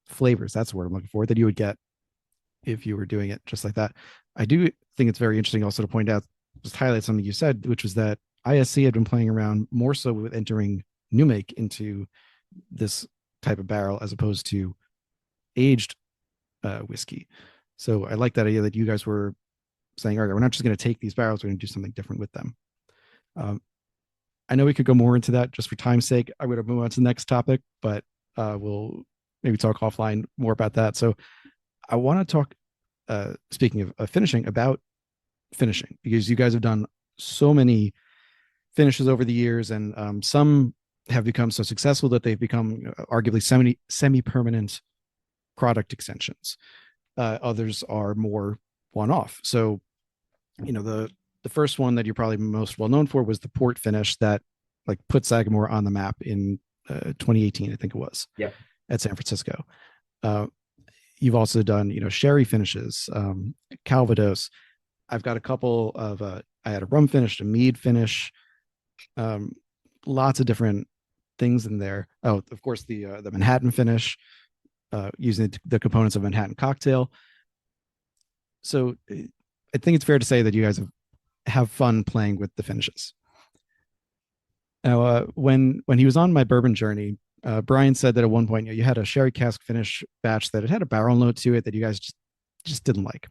flavors. That's the word I'm looking for, that you would get if you were doing it just like that. I do think it's very interesting also to point out, just highlight something you said, which was that ISC had been playing around more so with entering new make into this type of barrel as opposed to aged whiskey. So I like that idea that you guys were saying, all right, we're not just going to take these barrels, we're going to do something different with them. Um, I know we could go more into that. Just for time's sake, I'm going to move on to the next topic, but we'll maybe talk offline more about that. So I want to talk, speaking of finishing, about finishing, because you guys have done so many finishes over the years, and some have become so successful that they've become arguably semi-permanent product extensions. Others are more one-off. So, the first one that you're probably most well known for was the port finish that like put Sagamore on the map in 2018, I think it was, Yep. at San Francisco. Uh, you've also done, sherry finishes, Calvados. I've got a couple of, I had a rum finish, a mead finish, um, lots of different things in there. Oh, of course, the Manhattan finish, using the components of Manhattan cocktail. So I think it's fair to say that you guys have fun playing with the finishes. Now, when he was on my bourbon journey, Brian said that at one point, you had a sherry cask finish batch that it had a barrel note to it that you guys just didn't like.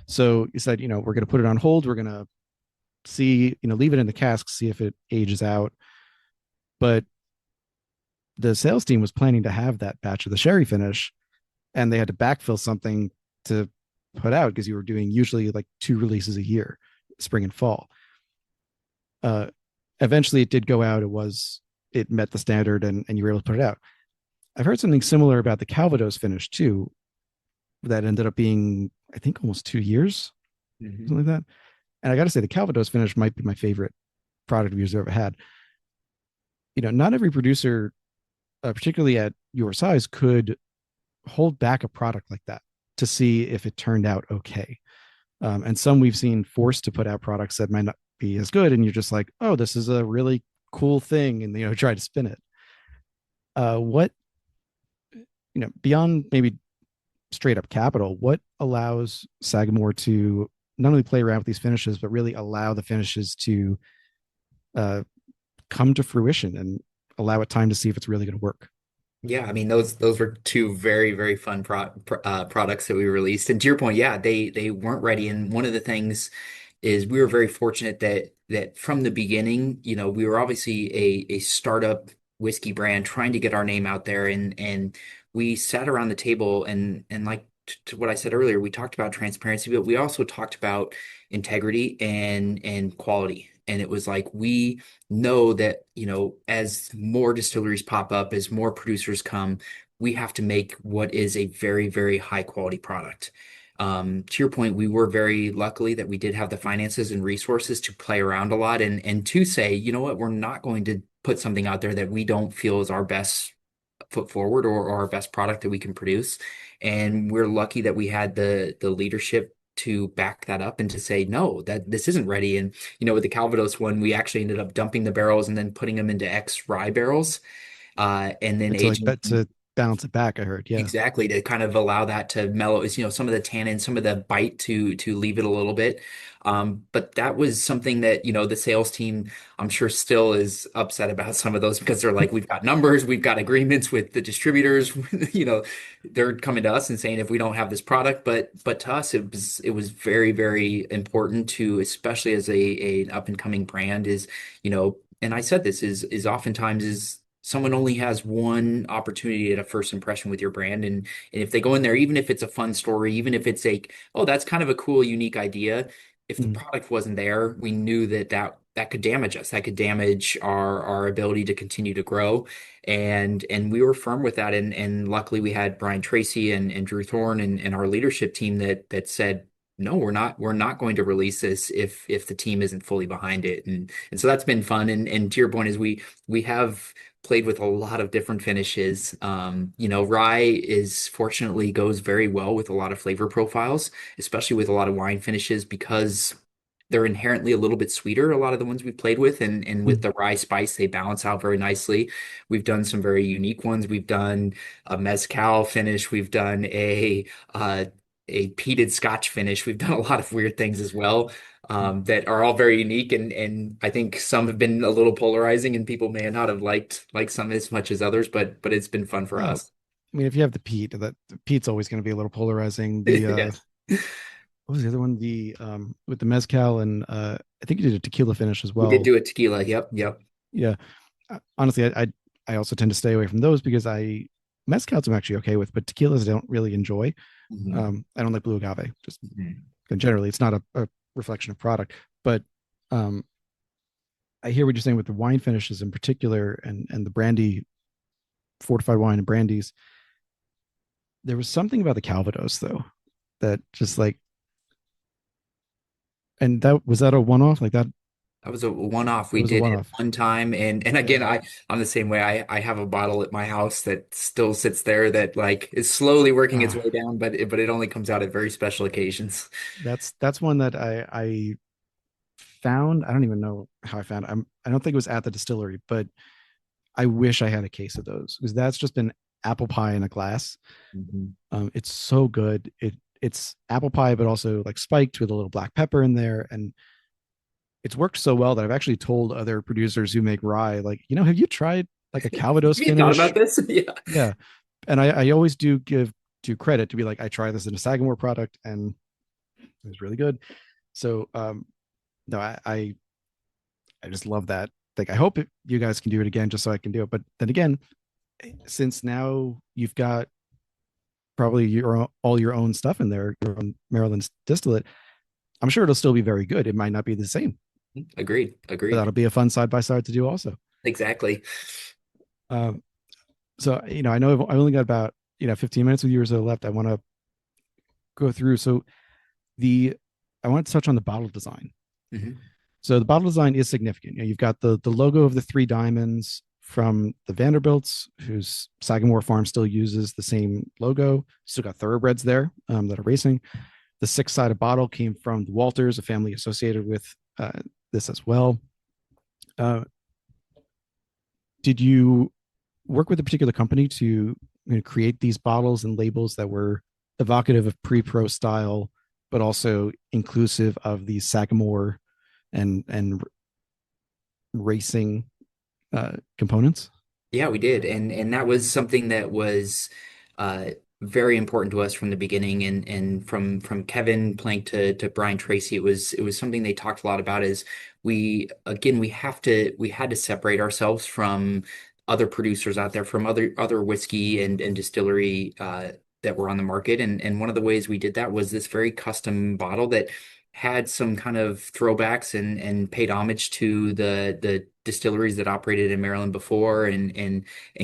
So you said, we're going to put it on hold. We're going to see, leave it in the cask, see if it ages out. But the sales team was planning to have that batch of the sherry finish, and they had to backfill something to put out because you were doing usually like 2 releases a year, spring and fall. Uh, Eventually it did go out. It met the standard, and you were able to put it out. I've heard something similar about the Calvados finish too, that ended up being, I think, almost 2 years, Mm-hmm. something like that. And I got to say, the Calvados finish might be my favorite product reviews I've ever had. Not every producer, particularly at your size, could hold back a product like that to see if it turned out okay. And some we've seen forced to put out products that might not be as good, and you're just like, oh, this is a really cool thing, and try to spin it. What beyond maybe straight up capital, what allows Sagamore to not only play around with these finishes, but really allow the finishes to uh, come to fruition and allow it time to see if it's really going to work? Yeah, I mean those were two very very fun products that we released. And to your point, yeah, they weren't ready. And one of the things is we were very fortunate that from the beginning, we were obviously a startup whiskey brand trying to get our name out there, and we sat around the table and like to what I said earlier, we talked about transparency, but we also talked about integrity and quality. And it was like we know that, as more distilleries pop up, as more producers come, we have to make what is a very, very high quality product. To your point, we were very lucky that we did have the finances and resources to play around a lot and to say, you know what, we're not going to put something out there that we don't feel is our best foot forward or our best product that we can produce. And we're lucky that we had the leadership to back that up and to say, no, that this isn't ready. And, with the Calvados one, we actually ended up dumping the barrels and then putting them into X rye barrels, and then To like aging. bet to balance it back, I heard. Yeah. Exactly, to kind of allow that to mellow is, some of the tannin, some of the bite to leave it a little bit. But that was something that, the sales team, I'm sure still is upset about some of those because they're like, we've got numbers, we've got agreements with the distributors, they're coming to us and saying if we don't have this product, but to us it was very, very important to, especially as a up and coming brand is, and I said this is oftentimes is someone only has one opportunity at a first impression with your brand. And if they go in there, even if it's a fun story, even if it's like, oh, that's kind of a cool, unique idea, if the Mm. product wasn't there, we knew that could damage us. That could damage our ability to continue to grow. And we were firm with that. And luckily we had Brian Tracy and Drew Thorne and our leadership team that said, no, we're not going to release this if the team isn't fully behind it. And so that's been fun. And to your point is we have played with a lot of different finishes. Rye is fortunately goes very well with a lot of flavor profiles, especially with a lot of wine finishes because they're inherently a little bit sweeter, a lot of the ones we've played with, and with Mm. the rye spice, they balance out very nicely. We've done some very unique ones. We've done a mezcal finish. We've done a peated Scotch finish. We've done a lot of weird things as well, that are all very unique, and I think some have been a little polarizing, and people may not have liked some as much as others, but it's been fun for Oh, us. I mean, if you have the peat, that the peat's always going to be a little polarizing. The Yes, what was the other one? The with the mezcal, and I think you did a tequila finish as we did well. do a tequila. Yep, yep. Yeah. Honestly, I also tend to stay away from those because mezcals I'm actually okay with, but tequilas I don't really enjoy. Mhm. I don't like blue agave. Just Mhm. generally, it's not a reflection of product. But um, I hear what you're saying with the wine finishes in particular, and the brandy, fortified wine and brandies. There was something about the Calvados though that just like, and that was that a one off like that. That was a one-off. It We was a did one it off. one time, and again, Yeah. I'm the same way. I have a bottle at my house that still sits there that like is slowly working its Ah, way down, but it only comes out at very special occasions. that's one that I found. I don't even know how I found it. I don't think it was at the distillery, but I wish I had a case of those because that's just been apple pie in a glass. Mhm. It's so good. It's apple pie, but also like spiked with a little black pepper in there, and it's worked so well that I've actually told other producers who make rye, like, have you tried like a Calvados Have you thought finish? about this? Yeah. Yeah, and I always do give due credit to be like, I tried this in a Sagamore product and it was really good. So no, I just love that. Like, I hope you guys can do it again just so I can do it. But then again, since now you've got probably all your own stuff in there, your own Maryland's distillate, I'm sure it'll still be very good. It might not be the same, Agreed. but Agreed. that'll be a fun side by side to do also. Exactly. Um, so I know I've only got about 15 minutes with you or so left. I want to go through. So the I want to touch on the bottle design. Mhm. So the bottle design is significant. You've got the logo of the three diamonds from the Vanderbilts, whose Sagamore farm still uses the same logo. Still got thoroughbreds there that are racing. The six-sided bottle came from the Walters, a family associated with this as well. Uh, did you work with a particular company to create these bottles and labels that were evocative of pre-pro style, but also inclusive of the Sagamore and racing components? Yeah, we did. And that was something that was uh very important to us from the beginning and from Kevin Plank to Brian Tracy, it was something they talked a lot about is we had to separate ourselves from other producers out there, from other whiskey and distillery that were on the market. And one of the ways we did that was this very custom bottle that had some kind of throwbacks and paid homage to the distilleries that operated in Maryland before and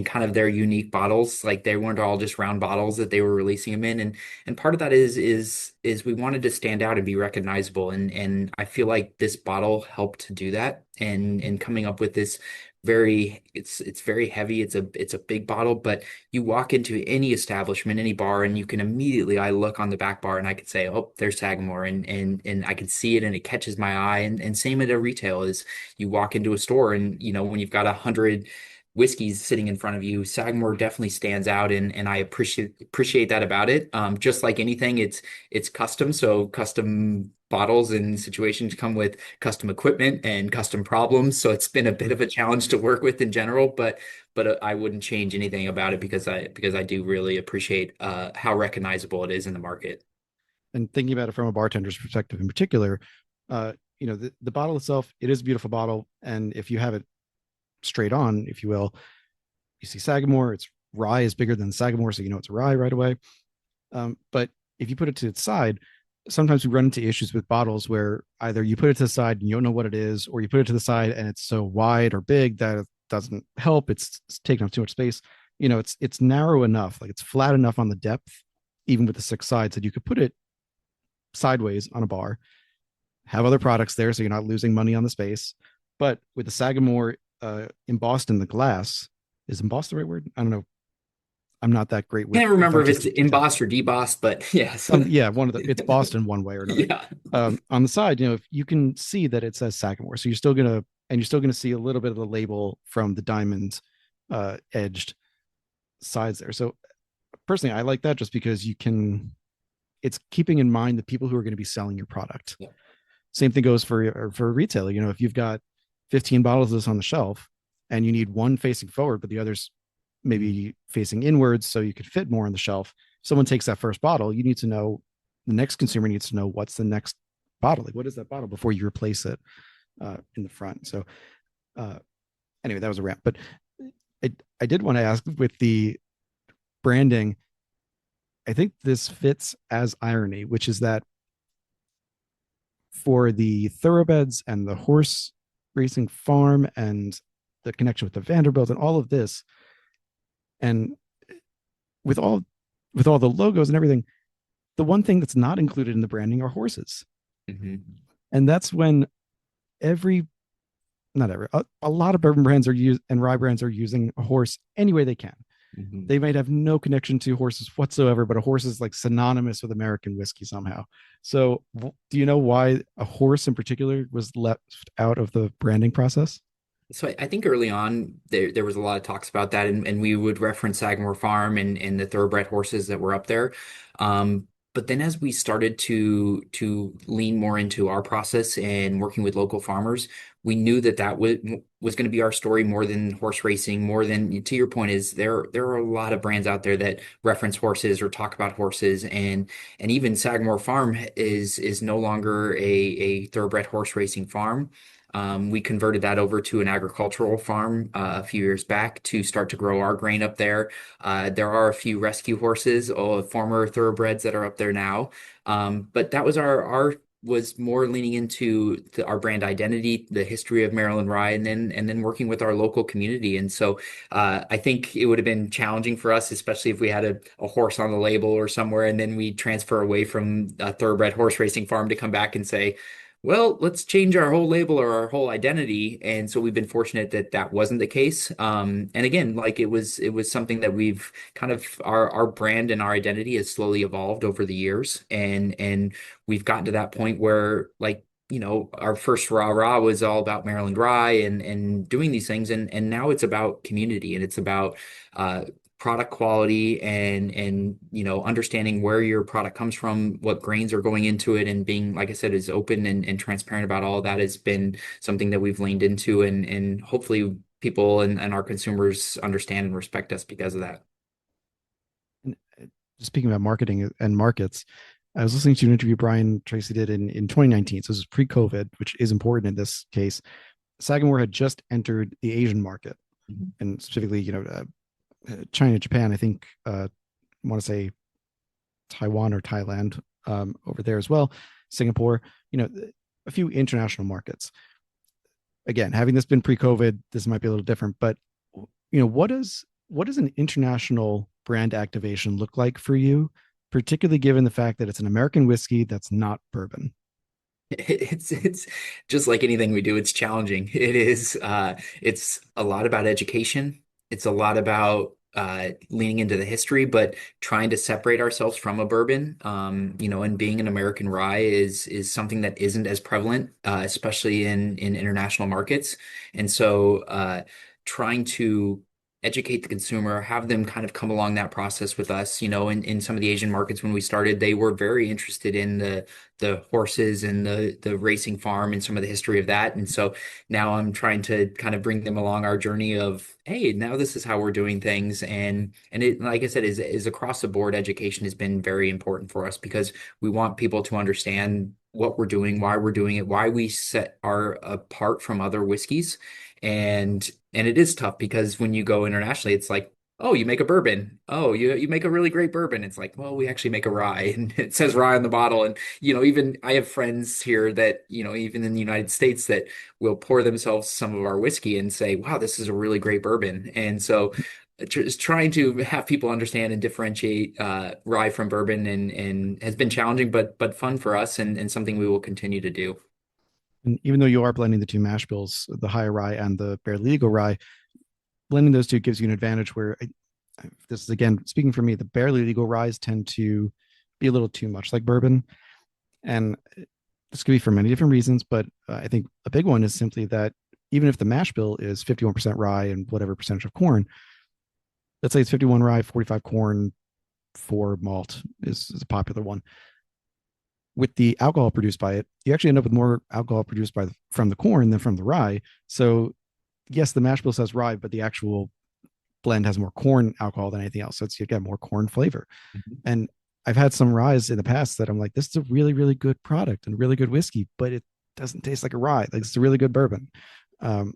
kind of their unique bottles. Like they weren't all just round bottles that they were releasing them in. And part of that is we wanted to stand out and be recognizable. And I feel like this bottle helped to do that. And coming up with this it's very heavy. It's a big bottle, but you walk into any establishment, any bar, and you can immediately I look on the back bar and I could say, oh, there's Sagamore, and I can see it and it catches my eye. And same at a retail is you walk into a store and when you've got 100 whiskeys sitting in front of you, Sagamore definitely stands out, and I appreciate that about it. Just like anything, it's custom, so custom bottles and situations come with custom equipment and custom problems. So it's been a bit of a challenge to work with in general, but I wouldn't change anything about it because I do really appreciate how recognizable it is in the market. And thinking about it from a bartender's perspective in particular, the bottle itself, it is a beautiful bottle. And if you have it straight on, if you will, you see Sagamore, it's rye is bigger than Sagamore, so it's a rye right away. But if you put it to its side, sometimes we run into issues with bottles where either you put it to the side and you don't know what it is, or you put it to the side and it's so wide or big that it doesn't help. It's taking up too much space. It's narrow enough, like it's flat enough on the depth, even with the six sides, that you could put it sideways on a bar, have other products there, so you're not losing money on the space. But with the Sagamore embossed in the glass, is embossed the right word? I don't know. I'm not that great with Can't remember if it's artistic detail. embossed or debossed, but yes. Yeah, one of the it's Boston one way or another. Yeah. On the side, if you can see that it says Sagamore, so you're still gonna see a little bit of the label from the diamond edged sides there. So personally, I like that just because it's keeping in mind the people who are going to be selling your product. Yeah. Same thing goes for a retailer. If you've got 15 bottles of this on the shelf and you need one facing forward, but the others maybe facing inwards so you could fit more on the shelf. Someone takes that first bottle, you need to know, the next consumer needs to know what's the next bottle. Like, what is that bottle before you replace it in the front? So uh, anyway, that was a rant. But I did want to ask with the branding, I think this fits as irony, which is that for the thoroughbreds and the horse racing farm and the connection with the Vanderbilt and all of this, and with all with all the logos and everything, the one thing that's not included in the branding are horses. Hmm. And that's when every not every a lot of bourbon brands are used and rye brands are using a horse any way they can. Hmm. They might have no connection to horses whatsoever, but a horse is like synonymous with American whiskey somehow. So, do you know why a horse in particular was left out of the branding process? So I think early on there was a lot of talks about that, and we would reference Sagamore Farm and the thoroughbred horses that were up there. But then as we started to lean more into our process and working with local farmers, we knew that was going to be our story more than horse racing, more than to your point is there are a lot of brands out there that reference horses or talk about horses, and even Sagamore Farm is no longer a thoroughbred horse racing farm. We converted that over to an agricultural farm a few years back to start to grow our grain up there. There are a few rescue horses, former thoroughbreds that are up there now. But that was our was more leaning into our brand identity, the history of Maryland Rye, and then working with our local community. And so I think it would have been challenging for us, especially if we had a horse on the label or somewhere, and then we transfer away from a thoroughbred horse racing farm to come back and say, well, let's change our whole label or our whole identity. And so we've been fortunate that that wasn't the case. And again, like it was something that we've kind of our brand and our identity has slowly evolved over the years. And we've gotten to that point where like, our first rah rah was all about Maryland Rye and doing these things. And now it's about community and it's about uh product quality and understanding where your product comes from, what grains are going into it, and being, like I said, as open and transparent about all of that has been something that we've leaned into, and hopefully people and our consumers understand and respect us because of that. And speaking about marketing and markets, I was listening to an interview Brian Tracy did in 2019. So this is pre-COVID, which is important in this case. Sagamore had just entered the Asian market, Mhm. and specifically, China, Japan. I think I want to say Taiwan or Thailand over there as well, Singapore. You know, a few international markets. Again, having this been pre-COVID, this might be a little different. But what does an international brand activation look like for you, particularly given the fact that it's an American whiskey that's not bourbon? It's just like anything we do, it's challenging. It's a lot about education. It's a lot about leaning into the history, but trying to separate ourselves from a bourbon. And being an American rye is something that isn't as prevalent, especially in international markets. And so trying to educate the consumer, have them kind of come along that process with us. In some of the Asian markets when we started, they were very interested in the horses and the racing farm and some of the history of that. And so now I'm trying to kind of bring them along our journey of, hey, now this is how we're doing things. And it, like I said, is across the board education has been very important for us because we want people to understand what we're doing, why we're doing it, why we set our apart from other whiskeys. And it is tough because when you go internationally, it's like, oh, you make a bourbon. Oh, you make a really great bourbon. It's like, well, we actually make a rye, and it says rye on the bottle. And even I have friends here that even in the United States that will pour themselves some of our whiskey and say, wow, this is a really great bourbon. And so just trying to have people understand and differentiate rye from bourbon and has been challenging, but fun for us and something we will continue to do. And even though you are blending the two mash bills, the high rye and the barely legal rye, blending those two gives you an advantage where this is again speaking for me, the barely legal ryes tend to be a little too much like bourbon. And this could be for many different reasons, but I think a big one is simply that even if the mash bill is 51% rye and whatever percentage of corn, let's say it's 51 rye, 45 corn, 4 malt is a popular one. With the alcohol produced by it, you actually end up with more alcohol produced from the corn than from the rye. So yes, the mash bill says rye, but the actual blend has more corn alcohol than anything else. So you get more corn flavor. Mhm. And I've had some ryes in the past that I'm like, this is a really, really good product and really good whiskey, but it doesn't taste like a rye. Like it's a really good bourbon. Um,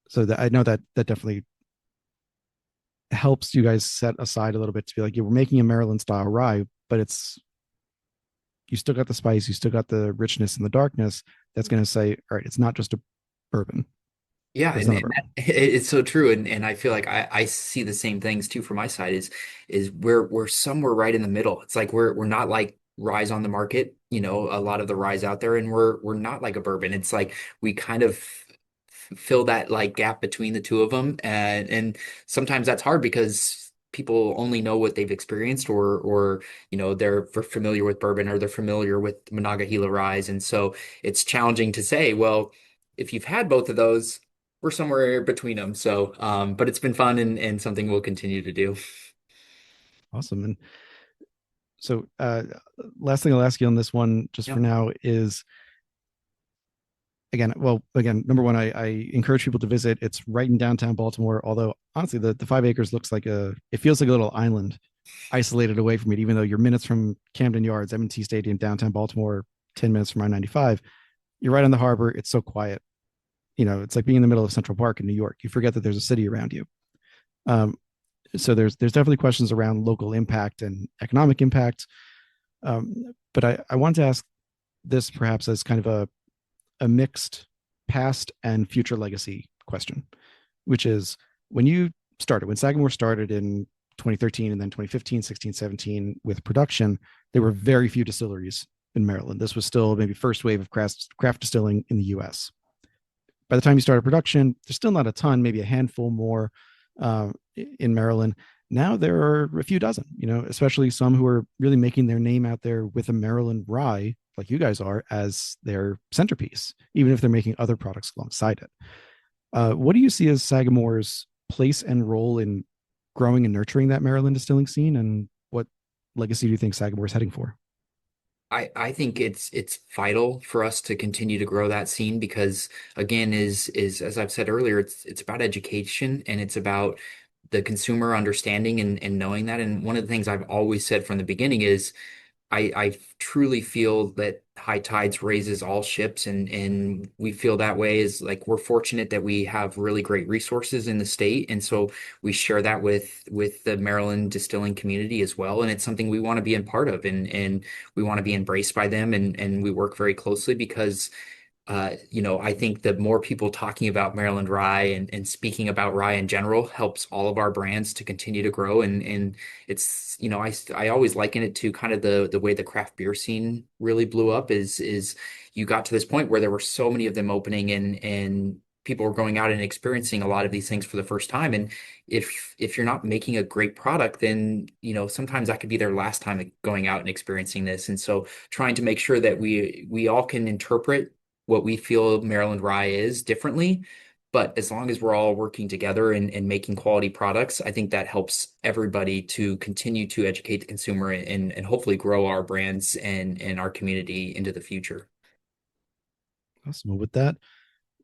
so that I know that definitely helps you guys set aside a little bit to be like, yeah, we're making a Maryland style rye, but it's you still got the spice, you still got the richness and the darkness. That's going to say, all right, it's not just a bourbon, Yeah, but it's and, not a and that, bourbon. it's so true, and I feel like I see the same things too from my side. Is we're somewhere right in the middle. It's like we're not like ryes on the market, a lot of the ryes out there, and we're not like a bourbon. It's like we kind of fill that like gap between the two of them, and sometimes that's hard because people only know what they've experienced, or they're familiar with bourbon or they're familiar with Monongahela ryes, and so it's challenging to say, well, if you've had both of those, we're somewhere between them. So, but it's been fun and something we'll continue to do. Awesome. And so, last thing I'll ask you on this one, just Yeah. for now, is again, number one, I encourage people to visit. It's right in downtown Baltimore. Although honestly, the 5 acres looks like it feels like a little island, isolated away from it. Even though you're minutes from Camden Yards, M&T Stadium, downtown Baltimore, 10 minutes from I-95, you're right on the harbor. It's so quiet. It's like being in the middle of Central Park in New York. You forget that there's a city around you. Um, so there's definitely questions around local impact and economic impact. But I want to ask this perhaps as kind of a mixed past and future legacy question, which is when Sagamore started in 2013 and then 2015, 16, 17 with production, there were very few distilleries in Maryland. This was still maybe first wave of craft distilling in the US. By the time you started production, there's still not a ton, maybe a handful more in Maryland. Now there are a few dozen, especially some who are really making their name out there with a Maryland rye, like you guys are, as their centerpiece, even if they're making other products alongside it. What do you see as Sagamore's place and role in growing and nurturing that Maryland distilling scene, and what legacy do you think Sagamore is heading for? I think it's vital for us to continue to grow that scene because again is as I've said earlier, it's about education and it's about the consumer understanding and knowing that. And one of the things I've always said from the beginning is I truly feel that high tides raises all ships, and we feel that way is like we're fortunate that we have really great resources in the state, and so we share that with the Maryland distilling community as well, and it's something we want to be in part of, and we want to be embraced by them, and we work very closely because I think the more people talking about Maryland rye and speaking about rye in general helps all of our brands to continue to grow. And it's, I always liken it to kind of the way the craft beer scene really blew up is you got to this point where there were so many of them opening and people were going out and experiencing a lot of these things for the first time. And if you're not making a great product, then, sometimes that could be their last time going out and experiencing this. And so trying to make sure that we all can interpret what we feel Maryland rye is differently. But as long as we're all working together and making quality products, I think that helps everybody to continue to educate the consumer and hopefully grow our brands and our community into the future. Awesome. Well, with that,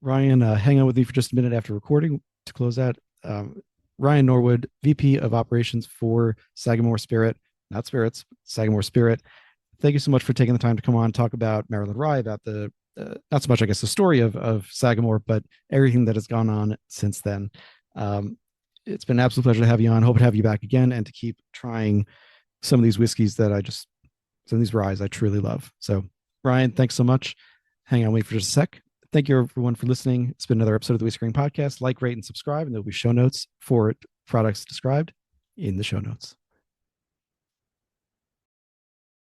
Ryan, hang on with me for just a minute after recording to close out. Ryan Norwood, VP of Operations for Sagamore Spirit, not Spirits, Sagamore Spirit. Thank you so much for taking the time to come on and talk about Maryland Rye, about the not so much, I guess, the story of Sagamore, but everything that has gone on since then. It's been an absolute pleasure to have you on. Hope to have you back again and to keep trying some of these whiskeys some of these ryes I truly love. So, Ryan, thanks so much. Hang on, wait for just a sec. Thank you, everyone, for listening. It's been another episode of the Whiskey Ring Podcast. Like, rate, and subscribe, and there'll be show notes for products described in the show notes.